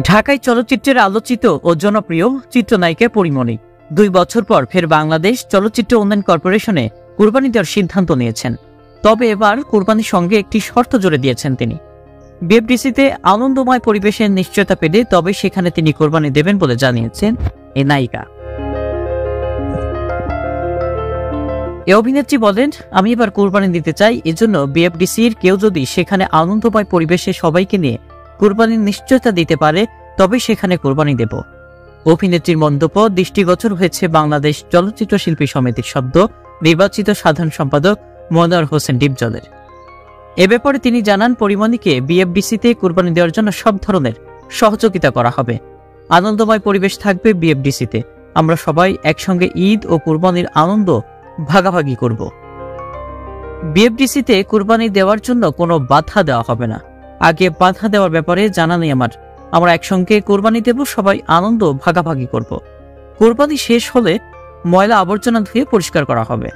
ঢাকায় চলচ্চিত্রের আলোচিত ও জনপ্রিয় চিত্রনায়িকা পরীমণি 2 বছর পর ফের বাংলাদেশ চলচ্চিত্র উন্নয়ন কর্পোরেশনে কুরবানি দেওয়ার সিদ্ধান্ত নিয়েছেন। তবে এবার কুরবানির সঙ্গে একটি শর্ত জুড়ে দিয়েছেন তিনি। বিএফডিসিতে আনন্দময় পরিবেশের নিশ্চয়তা পেলে তবে সেখানে তিনি কুরবানি দেবেন বলে জানিয়েছেন এই নায়িকা। এই অভিনেত্রী বলেন, আমি এবার কুরবানি দিতে চাই, এজন্য বিএফডিসির কেউ যদি সেখানে আনন্দময় পরিবেশে সবাইকে নিয়ে কুরবানির নিশ্চয়তা দিতে পারে তবে সেখানে কুরবানি দেব। অভিনেত্রীর মন্তব্য দৃষ্টিগোচর হয়েছে বাংলাদেশ চলচ্চিত্র শিল্পী সমিতির সদ্য নির্বাচিত সাধারণ সম্পাদক মনোয়ার হোসেন ডিপজলের। এ ব্যাপারে তিনি জানান, পরীমণিকে বিএফডিসিতে কুরবানি দেওয়ার জন্য সব ধরনের সহযোগিতা করা হবে। আনন্দময় পরিবেশ থাকবে বিএফডিসিতে। আমরা সবাই একসঙ্গে ঈদ ও কুরবানির আনন্দ ভাগাভাগি করব। বিএফডিসিতে কুরবানি দেওয়ার জন্য কোনো বাধা দেওয়া হবে না। আগে বাধা দেওয়ার ব্যাপারে জানা নেই আমার। আমরা একসঙ্গে কুরবানি দেব, সবাই আনন্দ ভাগাভাগি করব। কুরবানি শেষ হলে ময়লা আবর্জনা ধুয়ে পরিষ্কার করা হবে।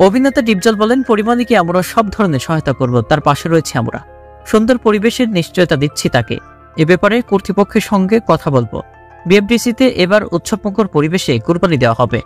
অভিনেতা ডিপজল বলেন, পরীমণিকে আমরা সব ধরনের সহায়তা করব, তার পাশে রয়েছে আমরা। সুন্দর পরিবেশের নিশ্চয়তা দিচ্ছি তাকে। এ ব্যাপারে কর্তৃপক্ষের সঙ্গে কথা বলবো। বিএফডিসিতে এবার উৎসবমুখর পরিবেশে কুরবানি দেওয়া হবে।